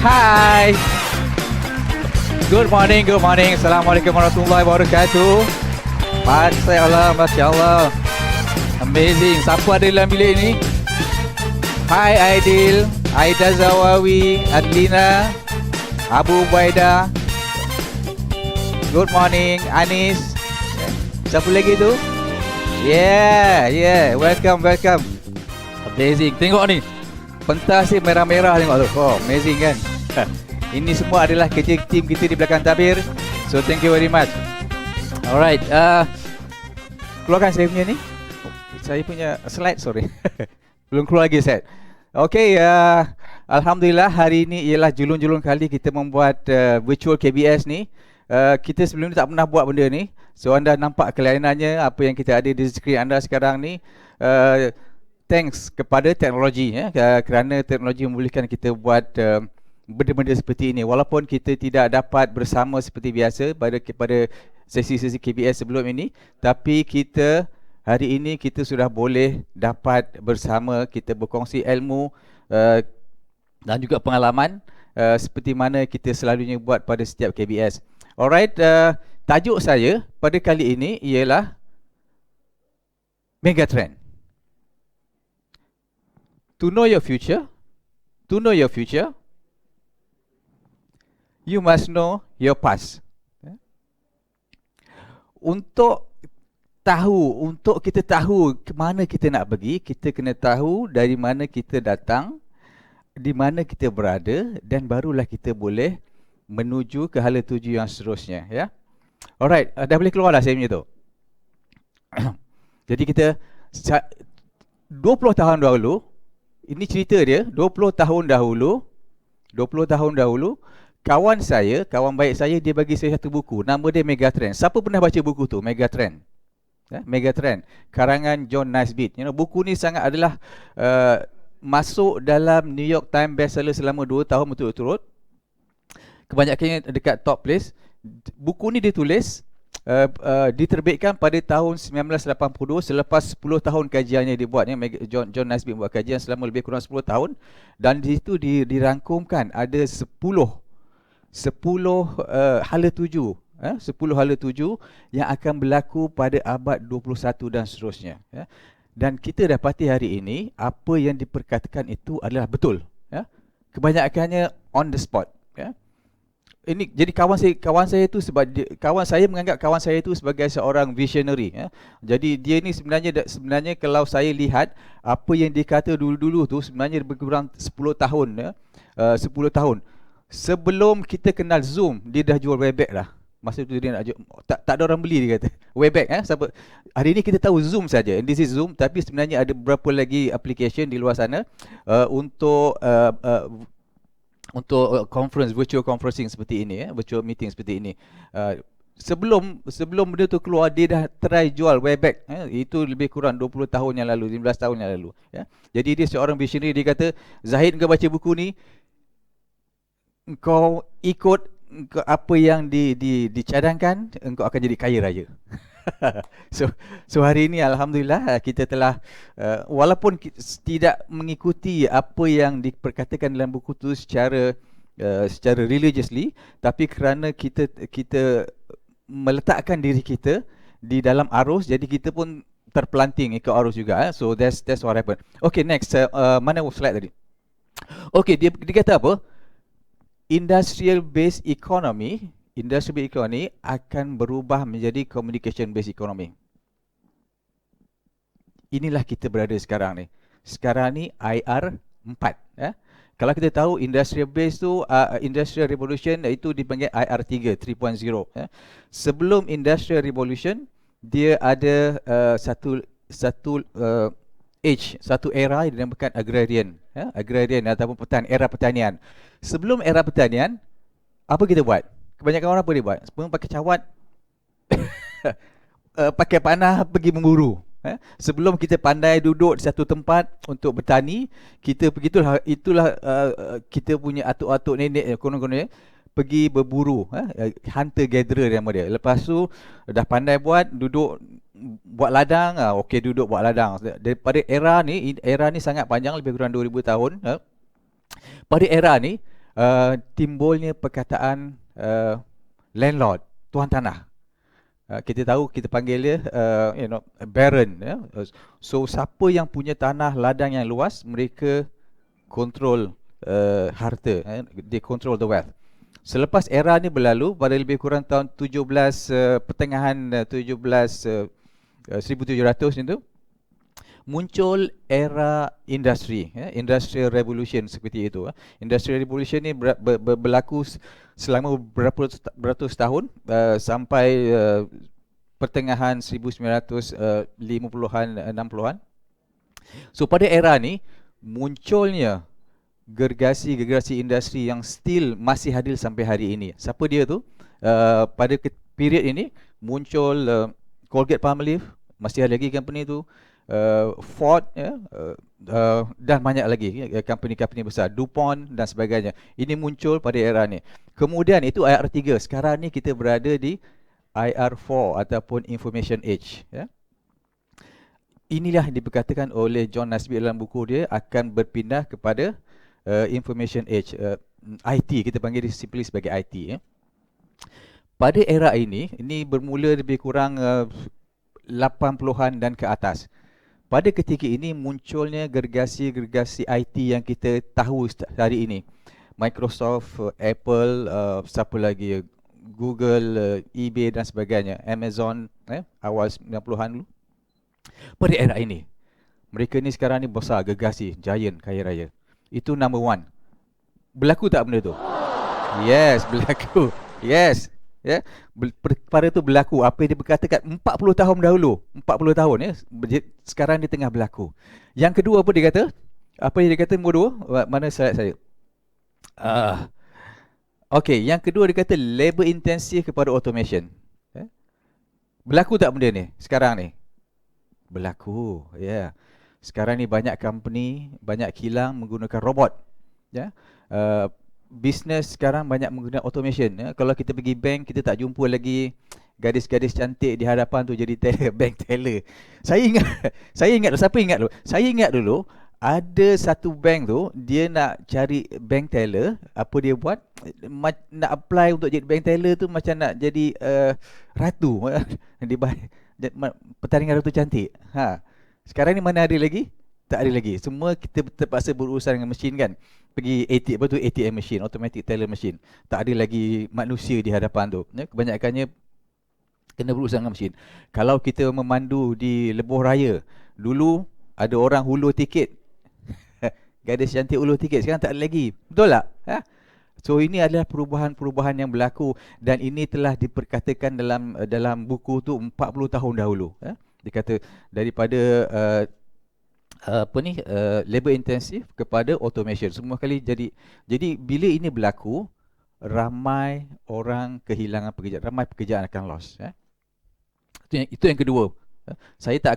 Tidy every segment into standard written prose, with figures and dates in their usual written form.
Hai. Good morning. Assalamualaikum warahmatullahi wabarakatuh. Masya Allah. Amazing. Siapa ada dalam bilik ini? Hai Aidil, Aida Zawawi, Adlina, Abu Ubaidah. Good morning, Anis. Siapa lagi tu? Yeah. Welcome. Amazing. Tengok ni. Pentas ni merah-merah tengok tu. Oh, amazing kan? Ini semua adalah kerja tim kita di belakang tabir. So thank you very much. Alright, keluarkan saya punya ni. Saya punya slide, sorry. Belum keluar lagi slide. Okay, Alhamdulillah hari ini ialah julung-julung kali kita membuat virtual KBS ni. Kita sebelum ni tak pernah buat benda ni. So anda nampak kelainannya, apa yang kita ada di skrin anda sekarang ni. Thanks kepada teknologi, kerana teknologi membolehkan kita buat benda-benda seperti ini. Walaupun kita tidak dapat bersama seperti biasa pada sesi-sesi KBS sebelum ini, tapi kita hari ini kita sudah boleh dapat bersama, kita berkongsi ilmu dan juga pengalaman seperti mana kita selalunya buat pada setiap KBS. Alright, tajuk saya pada kali ini ialah Megatrend. To know your future, you must know your past. Untuk kita tahu ke mana kita nak pergi, kita kena tahu dari mana kita datang, di mana kita berada, dan barulah kita boleh menuju ke hala tuju yang seterusnya. Ya. Alright, dah boleh keluar dah saya punya tu. Jadi kita 20 tahun dahulu, ini cerita dia, 20 tahun dahulu, kawan baik saya, dia bagi saya satu buku, nama dia Megatrend. Siapa pernah baca buku tu, Megatrend? Megatrend, karangan John Naisbitt. Buku ni sangat adalah masuk dalam New York Times bestseller selama 2 tahun berturut-turut. Kebanyakannya dekat top place. Buku ni ditulis, diterbitkan pada tahun 1982 selepas 10 tahun kajiannya dibuatnya. John Naisbitt buat kajian selama lebih kurang 10 tahun, dan di situ dirangkumkan ada 10 hala tuju, 10 hala tuju yang akan berlaku pada abad 21 dan seterusnya. Dan kita dapati hari ini apa yang diperkatakan itu adalah betul. Kebanyakannya on the spot. Ini jadi kawan saya itu sebab kawan saya menganggap kawan saya itu sebagai seorang visionary. Jadi dia ni sebenarnya kalau saya lihat apa yang dia kata dulu-dulu tu sebenarnya lebih kurang 10 tahun 10 tahun. Sebelum kita kenal Zoom, dia dah jual Webex dah. Masa tu dia nak jual, tak ada orang beli, dia kata. Webex hari ini kita tahu Zoom saja. This is Zoom, tapi sebenarnya ada beberapa lagi application di luar sana untuk conference, virtual conferencing seperti ini, virtual meeting seperti ini. Sebelum benda tu keluar, dia dah try jual Webex. Itu lebih kurang 20 tahun yang lalu, 15 tahun yang lalu. Jadi dia seorang visionary. Dia kata, Zahid, kau baca buku ni, kau ikut apa yang dicadangkan, engkau akan jadi kaya raya. So hari ini Alhamdulillah kita telah walaupun tidak mengikuti apa yang diperkatakan dalam buku tu secara religiously, tapi kerana kita meletakkan diri kita di dalam arus, jadi kita pun terpelanting ikut arus juga. So that's what happened. Okay, next, mana slide tadi? Okay, dia kata apa? Industrial based economy akan berubah menjadi communication based economy. Inilah kita berada sekarang ni. Sekarang ni IR 4. Kalau kita tahu industrial based tu, industrial revolution itu dipanggil IR 3.0. Sebelum industrial revolution, dia ada satu era yang dinamakan agrarian, agrarian ataupun era pertanian. Sebelum era pertanian, apa kita buat? Kebanyakan orang apa dia buat? Semua pakai cawat, pakai panah pergi memburu. Sebelum kita pandai duduk di satu tempat untuk bertani, kita itulah kita punya atuk-atuk nenek konon-konon pergi berburu, hunter gatherer nama dia. Lepas tu dah pandai duduk buat ladang, okey duduk buat ladang. Daripada era ni sangat panjang, lebih kurang 2000 tahun. Pada era ni timbulnya perkataan landlord, tuan tanah. Kita tahu, kita panggil dia baron, ya. So siapa yang punya tanah ladang yang luas, mereka control harta, they control the wealth. Selepas era ni berlalu, pada lebih kurang tahun 17 pertengahan 1700 itu, muncul era industri, industrial revolution seperti itu. Industrial revolution ni berlaku selama beratus tahun, sampai pertengahan 1950-an 60-an. So pada era ni munculnya gergasi industri yang still masih hadir sampai hari ini. Siapa dia tu? Pada period ini muncul Colgate-Palmolive, masih ada lagi company tu, Ford, dan banyak lagi company-company besar, DuPont dan sebagainya. Ini muncul pada era ni. Kemudian itu IR3. Sekarang ni kita berada di IR4 ataupun Information Age, ya. Inilah diperkatakan oleh John Naisbitt dalam buku dia akan berpindah kepada Information Age, IT, kita panggil dia simply sebagai IT, ya. Pada era ini bermula lebih kurang 80-an dan ke atas. Pada ketika ini munculnya gergasi IT yang kita tahu hari ini. Microsoft, Apple, siapa lagi, Google, eBay dan sebagainya, Amazon, awal 90-an dulu. Pada era ini, mereka ni sekarang ni besar, gergasi, giant, kaya raya. Itu number one. Berlaku tak benda tu? Yes, berlaku. Yes. Ya, perkara tu berlaku. Apa yang dia berkatakan 40 tahun dahulu, 40 tahun, ya, sekarang dia tengah berlaku. Yang kedua apa dia kata? Apa yang dia kata nombor dua? Mana slide saya? Okey, yang kedua dia kata labor intensif kepada automation. Berlaku tak benda ni sekarang ni? Berlaku, ya. Yeah. Sekarang ni banyak company, banyak kilang menggunakan robot, ya. Bisnes sekarang banyak menggunakan automation, ya. Kalau kita pergi bank, kita tak jumpa lagi gadis-gadis cantik di hadapan tu jadi teller, bank teller. Saya ingat siapa ingat dulu? Saya ingat dulu ada satu bank tu, dia nak cari bank teller, apa dia buat? Nak apply untuk jadi bank teller tu macam nak jadi ratu. Pertandingan ratu cantik. Sekarang ni mana ada lagi? Tak ada lagi. Semua kita terpaksa berurusan dengan mesin, kan. Pergi ATM, apa tu ATM machine, automatic teller machine. Tak ada lagi manusia di hadapan tu, ya. Kebanyakannya kena berurusan dengan mesin. Kalau kita memandu di lebuh raya, dulu ada orang hulur tiket. Gadis cantik hulur tiket, sekarang tak ada lagi. Betul tak? So ini adalah perubahan-perubahan yang berlaku, dan ini telah diperkatakan dalam buku tu 40 tahun dahulu, ya. Dia kata daripada labor intensif kepada automation. Semua kali jadi bila ini berlaku, ramai orang kehilangan pekerjaan, ramai pekerjaan akan loss, ya. Itu yang kedua. Saya tak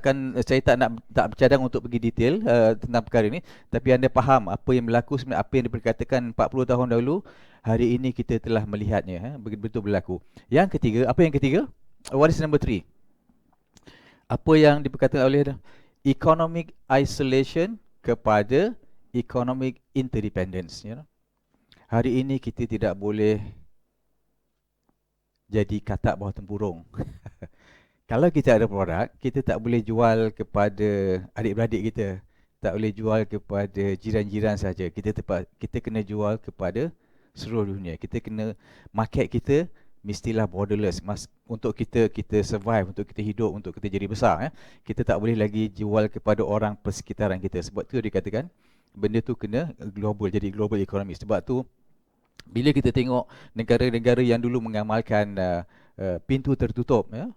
bercadang untuk pergi detail tentang perkara ini, tapi anda faham apa yang berlaku sebenarnya, apa yang diperkatakan 40 tahun dahulu, hari ini kita telah melihatnya, betul-betul berlaku. Yang ketiga, apa yang ketiga? What is number 3? Apa yang diperkatakan oleh economic isolation kepada economic interdependence, ya. Hari ini kita tidak boleh jadi katak bawah tempurung. Kalau kita ada produk, kita tak boleh jual kepada adik-beradik kita, tak boleh jual kepada jiran-jiran saja. Kita kena jual kepada seluruh dunia. Kita kena, market kita mestilah borderless. Untuk kita survive, untuk kita hidup, untuk kita jadi besar, ya. Kita tak boleh lagi jual kepada orang persekitaran kita. Sebab tu dikatakan benda tu kena global, jadi global economy. Sebab tu bila kita tengok negara-negara yang dulu mengamalkan pintu tertutup, ya,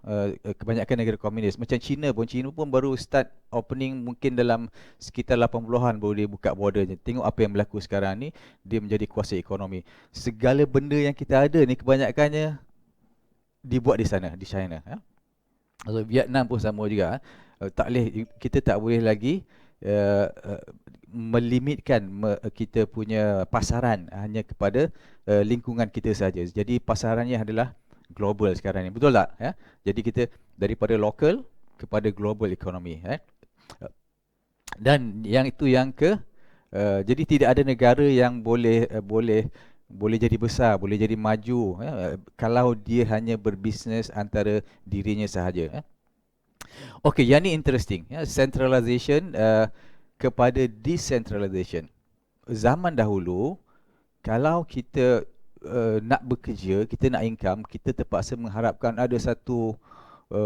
kebanyakan negara komunis, macam China pun baru start opening mungkin dalam sekitar 80-an baru dia buka bordernya. Tengok apa yang berlaku sekarang ni, dia menjadi kuasa ekonomi. Segala benda yang kita ada ni kebanyakannya dibuat di sana, di China, ya. So, Vietnam pun sama juga. Kita tak boleh lagi melimitkan kita punya pasaran hanya kepada lingkungan kita saja. Jadi pasarannya adalah global sekarang ni. Betul tak? Ya? Jadi kita daripada lokal kepada global economy. Dan yang itu yang jadi tidak ada negara yang boleh boleh jadi besar, boleh jadi maju kalau dia hanya berbisnes antara dirinya sahaja. Okey, yang ni interesting centralization kepada decentralization. Zaman dahulu kalau kita nak bekerja, kita nak income, kita terpaksa mengharapkan ada satu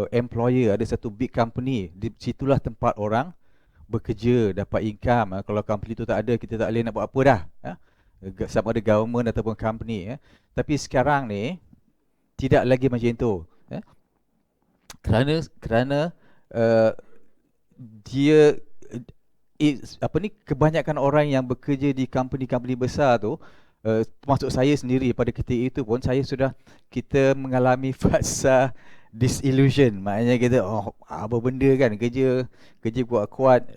employer, ada satu big company. Di situlah tempat orang bekerja, dapat income. Kalau company tu tak ada, kita tak boleh nak buat apa dah. Sama ada government ataupun company. Tapi sekarang ni tidak lagi macam itu. Kerana dia kebanyakan orang yang bekerja di company-company besar tu, termasuk saya sendiri pada ketika itu pun, kita mengalami fasa disillusion. Maknanya kita apa benda kan, kerja kuat-kuat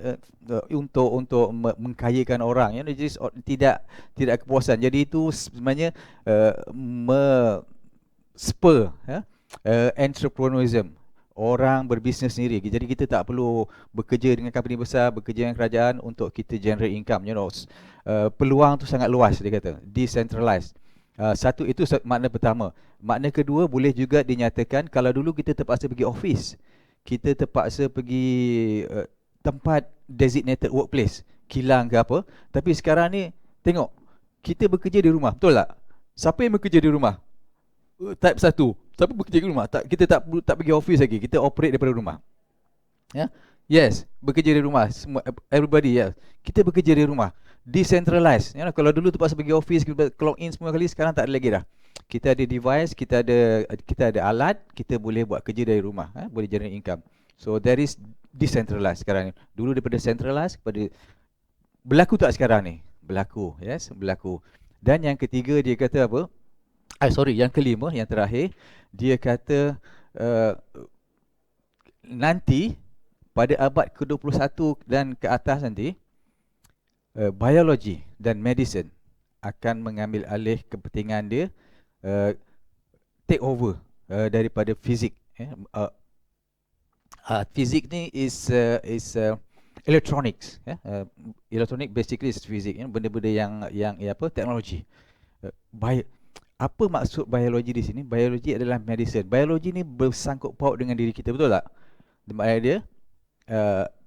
untuk mengkayakan orang, just tidak kepuasan. Jadi itu sebenarnya spur entrepreneurism, orang berbisnes sendiri. Jadi kita tak perlu bekerja dengan company besar, bekerja dengan kerajaan untuk kita generate income. Peluang tu sangat luas, dia kata, decentralized. Satu itu makna pertama. Makna kedua, boleh juga dinyatakan kalau dulu kita terpaksa pergi office, kita terpaksa pergi tempat designated workplace, kilang ke apa. Tapi sekarang ni tengok, kita bekerja di rumah, betul tak? Siapa yang bekerja di rumah? Type 1. Siapa bekerja di rumah? Kita tak pergi office lagi, kita operate daripada rumah. Yes, bekerja di rumah. Everybody, yes. Kita bekerja di rumah. Decentralized. Kalau dulu terpaksa pergi office, kita clock in semua kali, sekarang tak ada lagi dah. Kita ada device, kita ada alat, kita boleh buat kerja dari rumah, boleh generate income. So there is decentralized sekarang ni. Dulu daripada centralized kepada berlaku tak sekarang ni? Berlaku, yes, berlaku. Dan yang ketiga dia kata apa? Yang kelima, yang terakhir, dia kata nanti pada abad ke-21 dan ke atas nanti, biologi dan medicine akan mengambil alih kepentingan dia, take over daripada fizik. Fizik ni is electronics. Electronic basically is fizik, benda-benda yang teknologi. Apa maksud biologi di sini? Biologi adalah medicine. Biologi ni bersangkut paut dengan diri kita, betul tak? Maksudnya dia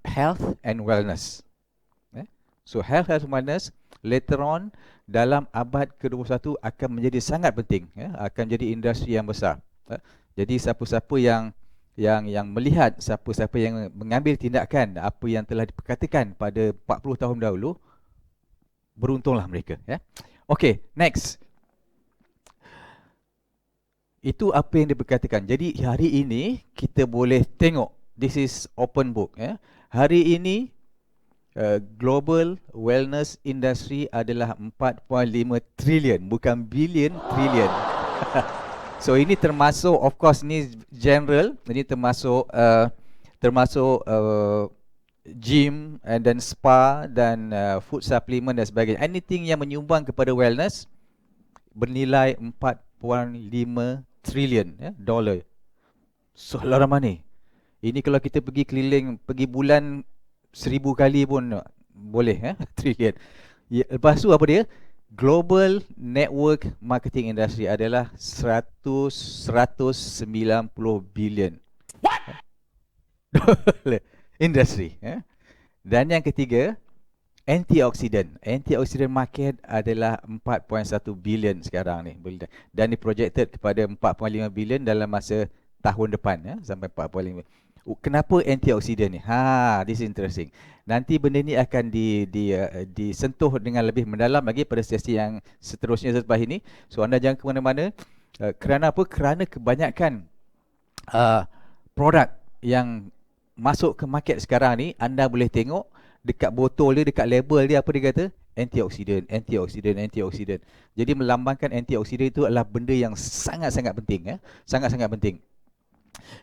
health and wellness. So health and wellness later on dalam abad ke-21 akan menjadi sangat penting, akan jadi industri yang besar. Jadi siapa-siapa yang melihat, siapa-siapa yang mengambil tindakan apa yang telah diperkatakan pada 40 tahun dahulu, beruntunglah mereka. Okay, next. Itu apa yang diperkatakan. Jadi hari ini kita boleh tengok, this is open book. Hari ini global wellness industry adalah 4.5 trilion, bukan billion, trilion. So ini termasuk, of course ni general, ini termasuk gym and then spa dan food supplement dan sebagainya. Anything yang menyumbang kepada wellness bernilai 4.5 trilion dollar. So a lot of money. Ini kalau kita pergi keliling, pergi bulan 1000 kali pun boleh, trilion. Lepas tu apa dia? Global network marketing industry adalah 190 billion. What? Industry. Dan yang ketiga, antioxidant. Antioxidant market adalah 4.1 billion sekarang ni. Dan diprojected kepada 4.5 billion dalam masa tahun depan, sampai 4.5. Kenapa antioxidant ni? This is interesting. Nanti benda ni akan disentuh dengan lebih mendalam lagi pada sesi yang seterusnya selepas ini. So anda jangan ke mana-mana. Kerana apa? Kerana kebanyakan produk yang masuk ke market sekarang ni, anda boleh tengok dekat botol dia, dekat label dia, apa dia kata? Antioxidant, antioxidant, antioxidant. Jadi melambangkan antioxidant itu adalah benda yang sangat-sangat penting, sangat-sangat penting.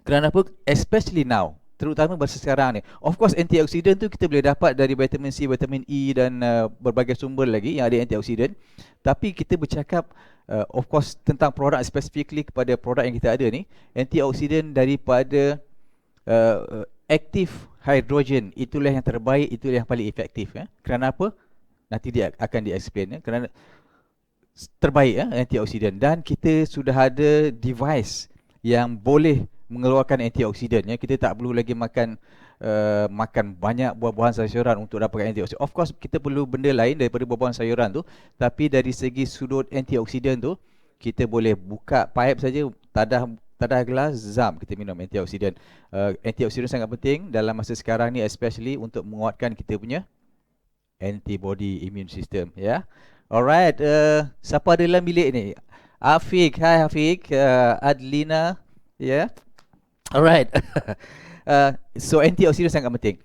Kerana apa? Especially now, terutama masa sekarang ni. Of course antioxidant tu kita boleh dapat dari vitamin C, vitamin E dan berbagai sumber lagi yang ada antioxidant. Tapi kita bercakap of course tentang produk, specifically kepada produk yang kita ada ni, antioxidant daripada active hydrogen, itulah yang terbaik, itulah yang paling efektif. Kerana apa? Nanti dia akan di-explain. Kerana terbaik antioksidan, dan kita sudah ada device yang boleh mengeluarkan antioksidan ya. Kita tak perlu lagi makan banyak buah-buahan sayuran untuk dapatkan antioksidan. Of course kita perlu benda lain daripada buah-buahan sayuran tu, tapi dari segi sudut antioksidan tu, kita boleh buka pipe saja, tadah gelas, zam, kita minum antioksidan. Antioksidan sangat penting dalam masa sekarang ni, especially untuk menguatkan kita punya antibody immune system ya. Alright, siapa ada dalam bilik ni? Afiq, hai Afiq, Adlina, ya. Yeah. Alright. So antioksidan sangat penting.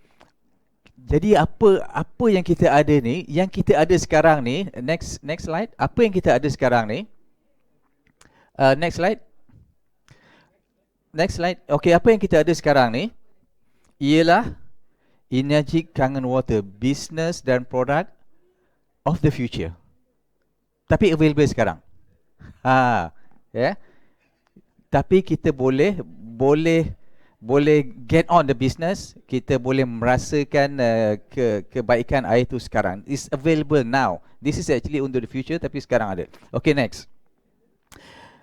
Jadi apa yang kita ada ni, yang kita ada sekarang ni, next slide. Apa yang kita ada sekarang ni? Next slide. Next slide. Okay, apa yang kita ada sekarang ni ialah Energic Kangen Water, business dan produk of the future. Tapi available sekarang. Ya. Tapi kita boleh get on the business, kita boleh merasakan kebaikan air itu sekarang. It's available now. This is actually untuk the future, tapi sekarang ada. Okay, next.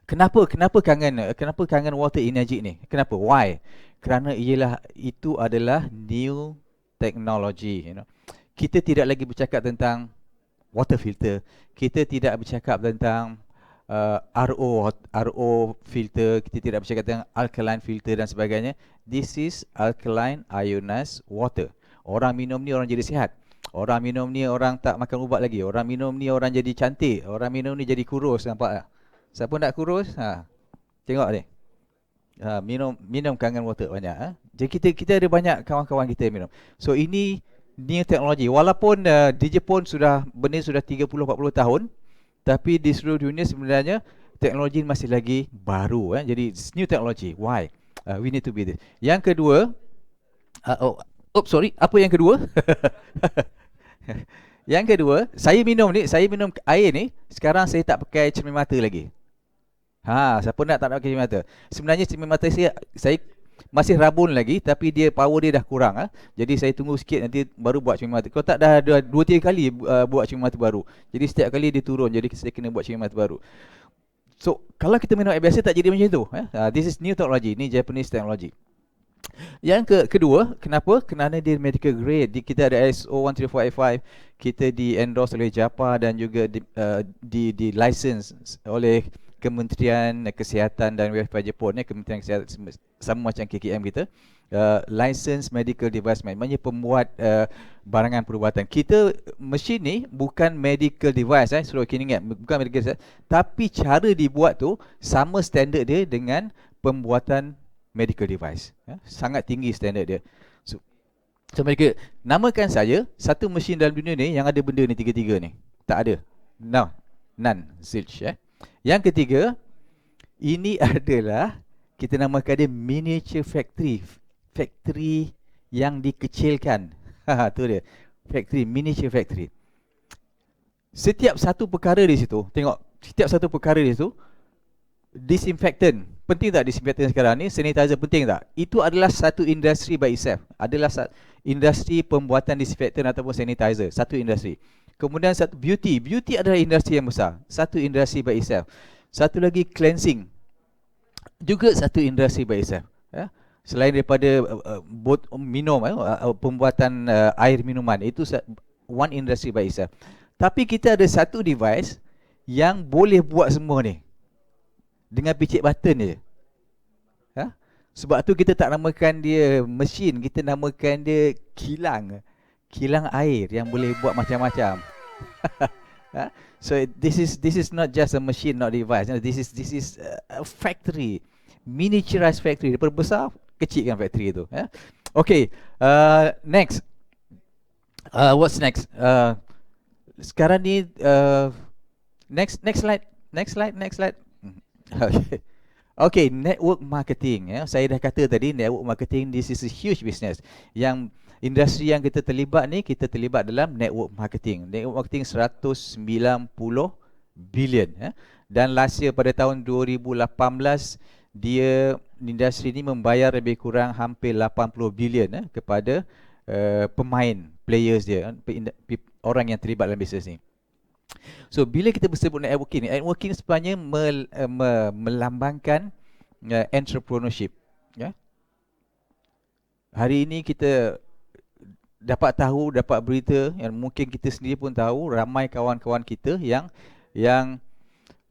Kenapa kangen water energy ni? Kenapa? Why? Kerana itu adalah new technology, you know. Kita tidak lagi bercakap tentang water filter. Kita tidak bercakap tentang RO filter. Kita tidak bercakap tentang alkaline filter dan sebagainya. This is alkaline ionized water. Orang minum ni orang jadi sihat. Orang minum ni orang tak makan ubat lagi. Orang minum ni orang jadi cantik. Orang minum ni jadi kurus, nampak tak? Siapa nak kurus? Tengok ni. Minum kangen water banyak. Jadi kita ada banyak kawan-kawan kita minum. So ini new technology. Walaupun di Jepun benda sudah 30-40 tahun, tapi di seluruh dunia sebenarnya teknologi masih lagi baru. Jadi it's new technology. Why? We need to be this. Yang kedua, sorry, apa yang kedua? Yang kedua, saya minum air ni, sekarang saya tak pakai cermin mata lagi. Siapa nak tak nak pakai cermin mata? Sebenarnya cermin mata saya masih rabun lagi, tapi power dia dah kurang. Jadi saya tunggu sikit, nanti baru buat cermin mata. Kalau tak dah 2-3 kali buat cermin mata baru. Jadi setiap kali dia turun, jadi saya kena buat cermin mata baru. So kalau kita minum air biasa tak jadi macam tu. This is new technology, ni Japanese technology. Yang kedua, kenapa? Kerana dia medical grade. Kita ada ISO 13485, kita di endorse oleh JAPA dan juga di license oleh Kementerian Kesihatan dan Welfare Jepun, Kementerian Kesihatan sama macam KKM kita. License medical device, maknanya pembuat barangan perubatan. Kita mesin ni bukan medical device, suruh kena ingat, bukan medical device, tapi cara dibuat tu sama standard dia dengan pembuatan medical device. Sangat tinggi standard dia. So mereka namakan saya satu mesin dalam dunia ni yang ada benda ni tiga-tiga ni. Tak ada. No, none. Zilch. Yang ketiga, ini adalah kita namakan dia miniature factory. Factory yang dikecilkan. Tu dia. Factory, miniature factory. Setiap satu perkara di situ, tengok, setiap satu perkara di situ, disinfectant. Penting tak disinfectant sekarang ni? Sanitizer penting tak? Itu adalah satu industri by itself. Adalah industri pembuatan disinfectant ataupun sanitizer. Satu industri. Kemudian satu beauty. Beauty adalah industri yang besar. Satu industri by itself. Satu lagi cleansing. Juga satu industri by itself. Selain daripada minum, pembuatan air minuman. Itu one industry by itself. Tapi kita ada satu device yang boleh buat semua ni. Dengan picit button je. Sebab tu kita tak namakan dia mesin, kita namakan dia kilang. Kilang air yang boleh buat macam-macam. So this is not just a machine, not device. This is a factory, miniaturized factory. Daripada besar, kecilkan factory itu. Okay, next. What's next? Sekarang ni next slide. Okay, network marketing. Saya dah kata tadi, network marketing, this is a huge business. Yang industri yang kita terlibat ni, kita terlibat dalam network marketing. Network marketing 190 billion. Dan last year pada tahun 2018, industri ni membayar lebih kurang hampir 80 billion kepada pemain, players dia, orang yang terlibat dalam bisnes ni. So bila kita bersebut networking sebenarnya melambangkan entrepreneurship. Ya. Hari ini kita dapat berita yang mungkin kita sendiri pun tahu, ramai kawan-kawan kita yang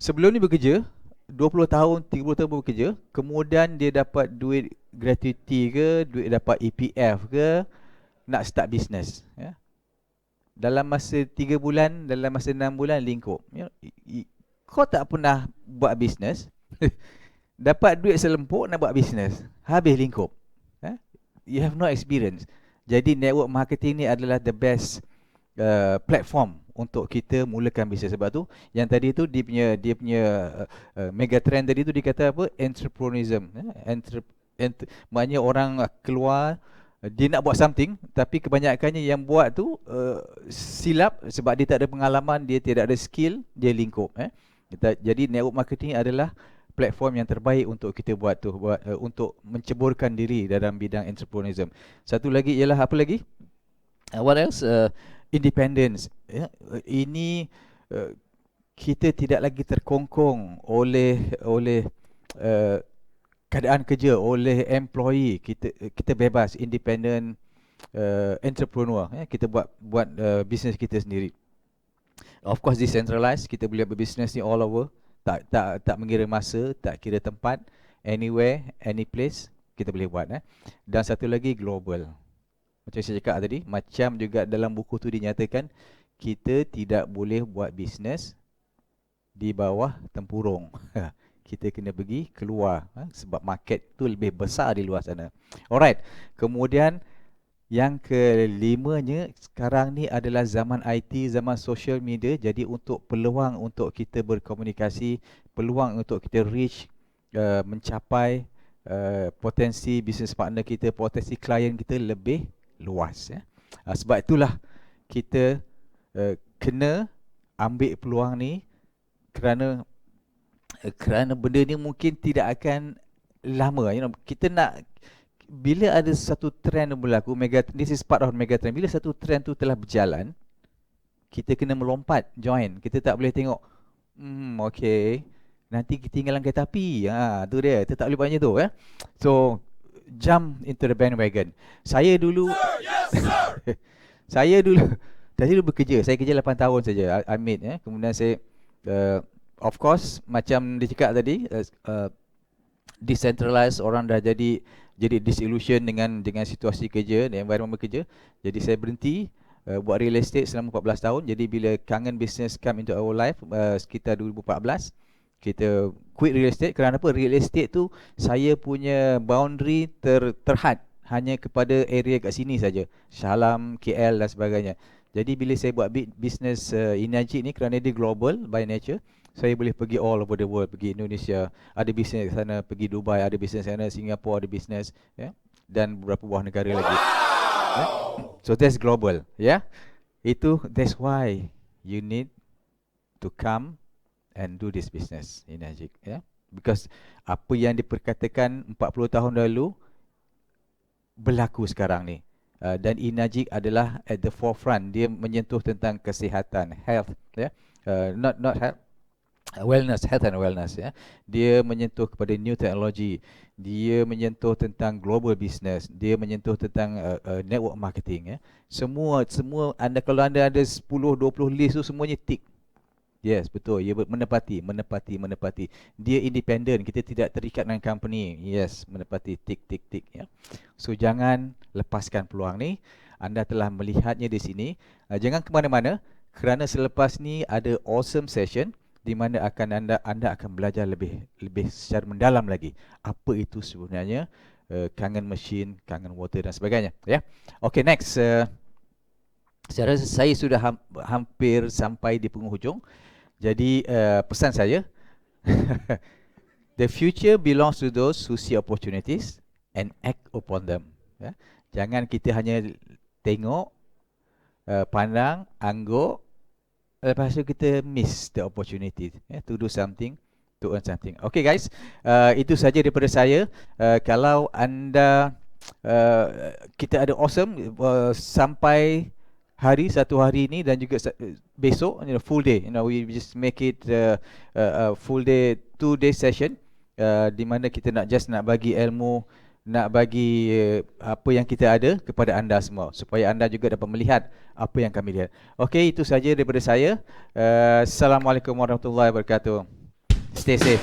sebelum ni bekerja 20 tahun, 30 tahun bekerja, kemudian dia dapat duit gratuity ke, duit dapat EPF ke, nak start business, ya. Dalam masa 3 bulan, dalam masa 6 bulan lingkup, ya. Kau tak pernah buat business, dapat duit selempuk nak buat business, habis lingkup, ya. You have no experience. Jadi network marketing ni adalah the best platform untuk kita mulakan bisnes. Sebab tu yang tadi tu dia punya mega trend tadi tu dikata apa? Entrepreneurism. Maknanya orang keluar, dia nak buat something, tapi kebanyakannya yang buat tu silap sebab dia tak ada pengalaman, dia tidak ada skill, dia lingkup. Jadi network marketing adalah platform yang terbaik untuk kita buat untuk menceburkan diri dalam bidang entrepreneurism. Satu lagi ialah apa lagi? What else? Independence. Ya, ini kita tidak lagi terkongkong oleh keadaan kerja, oleh employee. Kita bebas, independent entrepreneur. Ya, kita buat bisnes kita sendiri. Of course decentralized, kita boleh berbisnes ni all over. Tak mengira masa, tak kira tempat, anywhere, any place kita boleh buat. Dan satu lagi global. Macam saya cakap tadi, macam juga dalam buku tu dinyatakan, kita tidak boleh buat bisnes di bawah tempurung. Kita kena pergi keluar, sebab market tu lebih besar di luar sana. Alright, kemudian yang kelimanya, sekarang ni adalah zaman IT, zaman social media. Jadi untuk peluang untuk kita berkomunikasi, peluang untuk kita reach, mencapai potensi business partner kita, potensi klien kita lebih luas, ya. Sebab itulah kita kena ambil peluang ni, kerana benda ni mungkin tidak akan lama. Kita nak, bila ada satu trend berlaku, this is part of mega trend. Bila satu trend tu telah berjalan, kita kena melompat, join. Kita tak boleh tengok, okay, nanti ketinggalan kereta api. Tu dia, kita tak boleh buat macam tu, ya. So, jump into the bandwagon. Saya dulu, saya dulu bekerja. Saya kerja 8 tahun saja, Amit, ya. Kemudian saya, of course, macam dia cakap tadi, decentralized, orang dah jadi disillusion dengan situasi kerja, environment bekerja. Jadi saya berhenti buat real estate selama 14 tahun. Jadi bila kangen business come into our life, sekitar 2014, kita quit real estate. Kerana apa? Real estate tu saya punya boundary terhad hanya kepada area kat sini saja, Shah Alam, KL dan sebagainya. Jadi bila saya buat business Inajik ni, kerana dia global by nature, saya boleh pergi all over the world, pergi Indonesia, ada bisnes ke sana, pergi Dubai, ada bisnes sana, Singapore ada bisnes, ya, dan beberapa buah negara lagi. Ya? So that's global, ya. That's why you need to come and do this business in Najib, ya. Because apa yang diperkatakan 40 tahun lalu berlaku sekarang ni. Dan Inajik adalah at the forefront. Dia menyentuh tentang kesihatan, health, ya. Not health, health and wellness, ya. Dia menyentuh kepada new technology, dia menyentuh tentang global business, dia menyentuh tentang network marketing, ya. Semua kalau anda ada 10 20 list tu semuanya tick. Yes, betul. Ia menepati. Dia independent, kita tidak terikat dengan company. Yes, menepati, tick, ya. So jangan lepaskan peluang ni. Anda telah melihatnya di sini. Jangan ke mana-mana, kerana selepas ni ada awesome session di mana anda akan belajar lebih secara mendalam lagi apa itu sebenarnya kangen mesin, kangen water dan sebagainya, ya. Okay, next. Saya rasa saya sudah hampir sampai di penghujung. Jadi pesan saya, the future belongs to those who see opportunities and act upon them, ya. Jangan kita hanya tengok, pandang, angguk, lepas tu kita miss the opportunity, to do something, to earn something. Okay guys, itu saja daripada saya. Kalau anda, kita ada awesome sampai satu hari ini dan juga besok, full day. We just make it a full day, 2 day session, di mana kita nak bagi ilmu, nak bagi apa yang kita ada kepada anda semua, supaya anda juga dapat melihat apa yang kami lihat. Okey, itu saja daripada saya. Assalamualaikum warahmatullahi wabarakatuh. Stay safe.